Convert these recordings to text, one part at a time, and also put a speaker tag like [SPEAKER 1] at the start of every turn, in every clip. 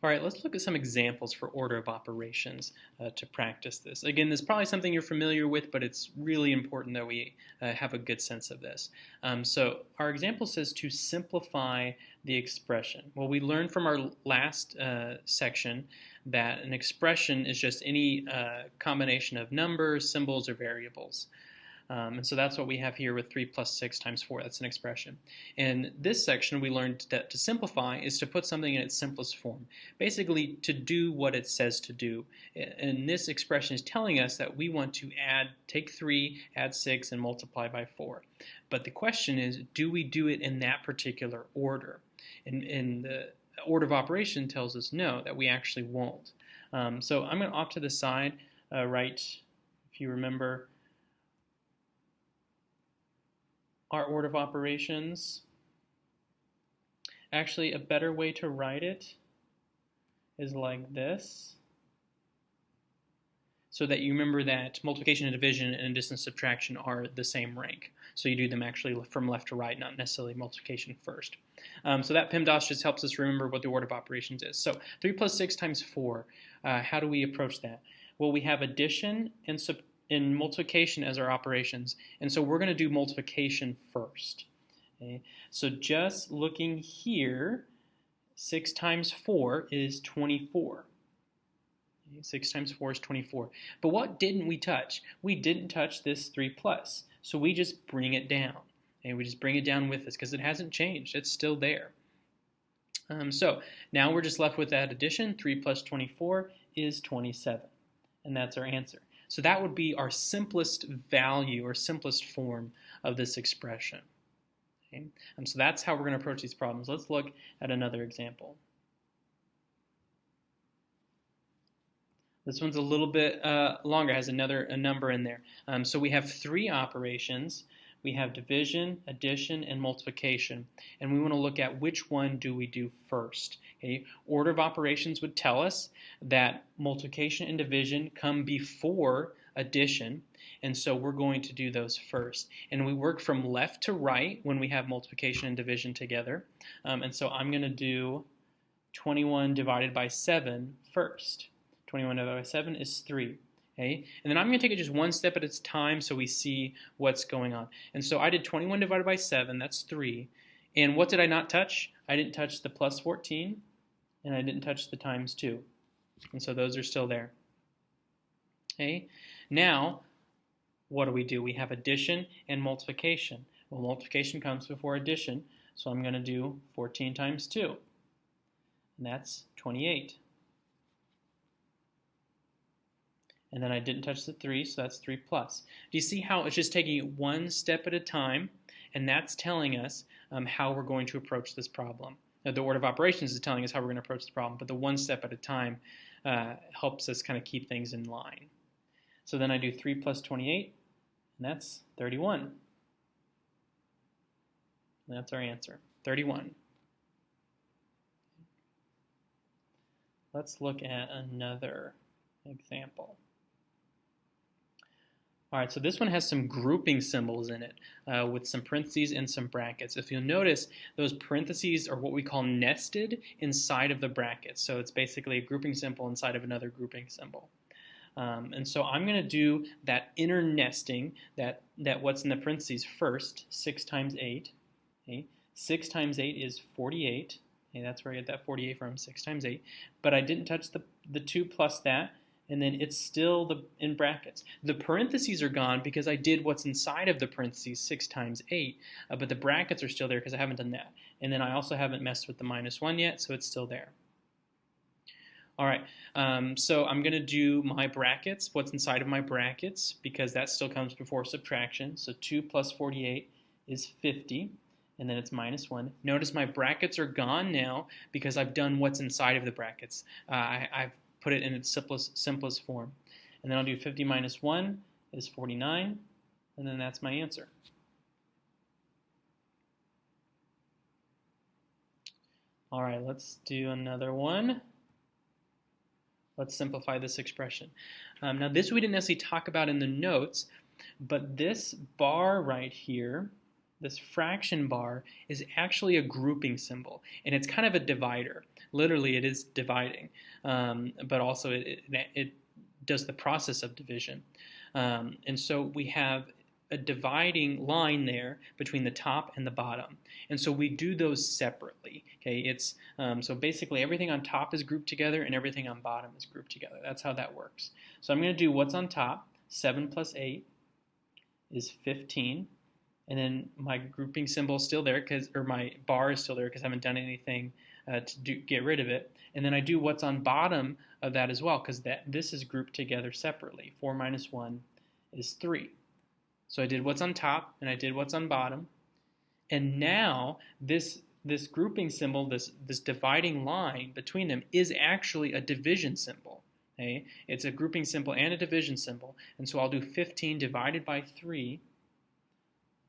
[SPEAKER 1] All right, let's look at some examples for order of operations to practice this. Again, this is probably something you're familiar with, but it's really important that we have a good sense of this. So our example says to simplify the expression. Well, we learned from our last section that an expression is just any combination of numbers, symbols, or variables. And so that's what we have here with 3 plus 6 times 4. That's an expression. In this section, we learned that to simplify is to put something in its simplest form. Basically, to do what it says to do. And this expression is telling us that we want to take 3, add 6, and multiply by 4. But the question is, do we do it in that particular order? And the order of operation tells us no, that we actually won't. So I'm going to off to the side write, if you remember, our order of operations. Actually, a better way to write it is like this, so that you remember that multiplication and division and addition and subtraction are the same rank. So you do them actually from left to right, not necessarily multiplication first. So that PEMDAS just helps us remember what the order of operations is. So 3 plus 6 times 4, how do we approach that? Well, we have addition and multiplication as our operations, and so we're going to do multiplication first. Okay? So just looking here, 6 times 4 is 24. 6 times 4 is 24. But what didn't we touch? We didn't touch this 3 plus. So we just bring it down. Okay? We just bring it down with us because it hasn't changed. It's still there. So now we're just left with that addition. 3 plus 24 is 27. And that's our answer. So that would be our simplest value or simplest form of this expression. Okay? So that's how we're going to approach these problems. Let's look at another example. This one's a little bit longer, has a number in there. So we have 3 operations. We have division, addition, and multiplication. And we want to look at which one do we do first. Okay? Order of operations would tell us that multiplication and division come before addition. And so we're going to do those first. And we work from left to right when we have multiplication and division together. And so I'm going to do 21 divided by 7 first. 21 divided by 7 is 3. Okay? And then I'm going to take it just one step at a time so we see what's going on. And so I did 21 divided by 7, that's 3. And what did I not touch? I didn't touch the plus 14, and I didn't touch the times 2. And so those are still there. Okay? Now, what do? We have addition and multiplication. Well, multiplication comes before addition, so I'm going to do 14 times 2. And that's 28. And then I didn't touch the 3, so that's 3 plus. Do you see how it's just taking it one step at a time, and that's telling us how we're going to approach this problem. Now, the order of operations is telling us how we're going to approach the problem, but the one step at a time helps us kind of keep things in line. So then I do 3 plus 28, and that's 31. And that's our answer, 31. Let's look at another example. All right, so this one has some grouping symbols in it with some parentheses and some brackets. If you'll notice, those parentheses are what we call nested inside of the brackets. So it's basically a grouping symbol inside of another grouping symbol. And so I'm going to do that inner nesting, that what's in the parentheses first, 6 times 8. Okay? 6 times 8 is 48. Okay, that's where I get that 48 from, 6 times 8. But I didn't touch the 2 plus that. And then it's still in brackets. The parentheses are gone because I did what's inside of the parentheses, 6 times 8, but the brackets are still there because I haven't done that. And then I also haven't messed with the minus 1 yet, so it's still there. All right, so I'm going to do my brackets, what's inside of my brackets, because that still comes before subtraction. So 2 plus 48 is 50, and then it's minus 1. Notice my brackets are gone now because I've done what's inside of the brackets. I've put it in its simplest form. And then I'll do 50 minus 1 is 49, and then that's my answer. All right, let's do another one. Let's simplify this expression. Now this we didn't necessarily talk about in the notes, but this bar right here this fraction bar is actually a grouping symbol, and it's kind of a divider. Literally, it is dividing, but also it does the process of division. And so we have a dividing line there between the top and the bottom. And so we do those separately. Okay, it's so basically everything on top is grouped together and everything on bottom is grouped together. That's how that works. So I'm going to do what's on top. 7 plus 8 is 15. And then my grouping symbol is still there, or my bar is still there because I haven't done anything to get rid of it. And then I do what's on bottom of that as well, because this is grouped together separately. 4 minus 1 is 3. So I did what's on top and I did what's on bottom. And now this grouping symbol, this dividing line between them, is actually a division symbol. Okay? It's a grouping symbol and a division symbol. And so I'll do 15 divided by 3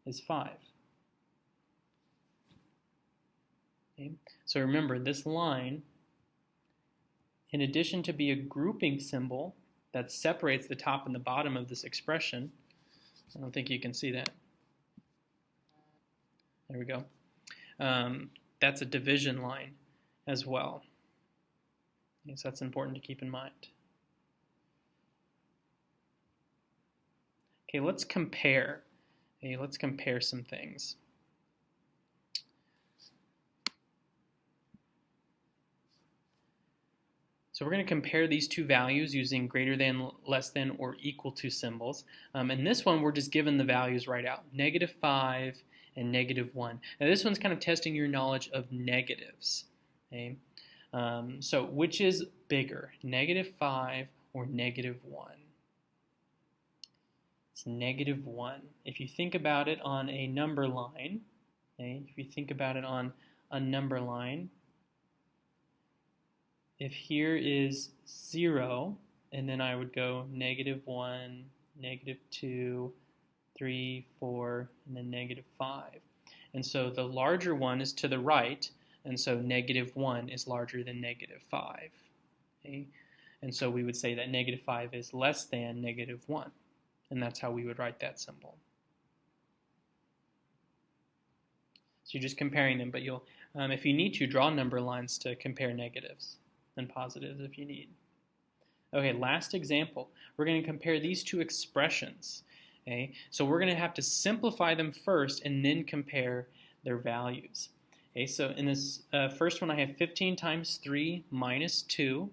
[SPEAKER 1] is 5. Okay? So remember, this line, in addition to be a grouping symbol that separates the top and the bottom of this expression, I don't think you can see that. There we go. That's a division line as well. Okay, so that's important to keep in mind. Okay, let's compare. Okay, let's compare some things. So we're going to compare these two values using greater than, less than, or equal to symbols. And this one, we're just given the values right out, -5 and -1. Now this one's kind of testing your knowledge of negatives. Okay? So which is bigger, -5 or -1? It's -1. If you think about it on a number line, okay, if you think about it on a number line, if here is 0, and then I would go -1, -2, 3, 4, and then -5. And so the larger one is to the right, and so -1 is larger than -5. Okay? And so we would say that -5 is less than -1. And that's how we would write that symbol. So you're just comparing them, but you'll, if you need to, draw number lines to compare negatives and positives if you need. Okay, last example. We're going to compare these two expressions. Okay, so we're going to have to simplify them first and then compare their values. Okay, so in this first one, I have 15 times 3 minus 2.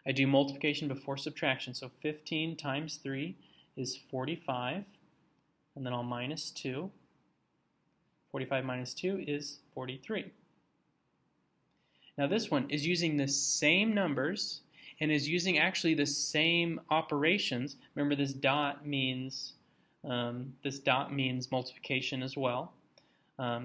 [SPEAKER 1] I do multiplication before subtraction, so 15 times 3 is 45, and then I'll minus 2. 45 minus 2 is 43. Now this one is using the same numbers and is using actually the same operations. Remember, this dot means multiplication as well.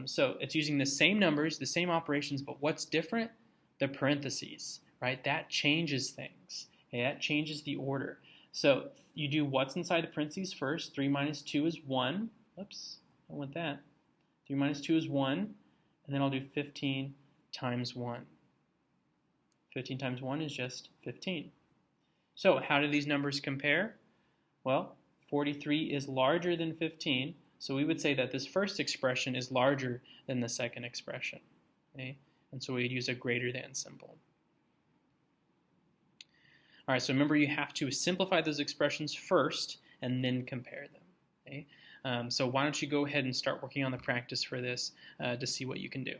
[SPEAKER 1] So it's using the same numbers, the same operations, but what's different? The parentheses, right? That changes things. Okay, that changes the order. So you do what's inside the parentheses first. 3 minus 2 is 1. Oops, I don't want that. 3 minus 2 is 1. And then I'll do 15 times 1. 15 times 1 is just 15. So how do these numbers compare? Well, 43 is larger than 15. So we would say that this first expression is larger than the second expression. Okay? And so we'd use a greater than symbol. All right, so remember, you have to simplify those expressions first and then compare them. Okay? So why don't you go ahead and start working on the practice for this to see what you can do.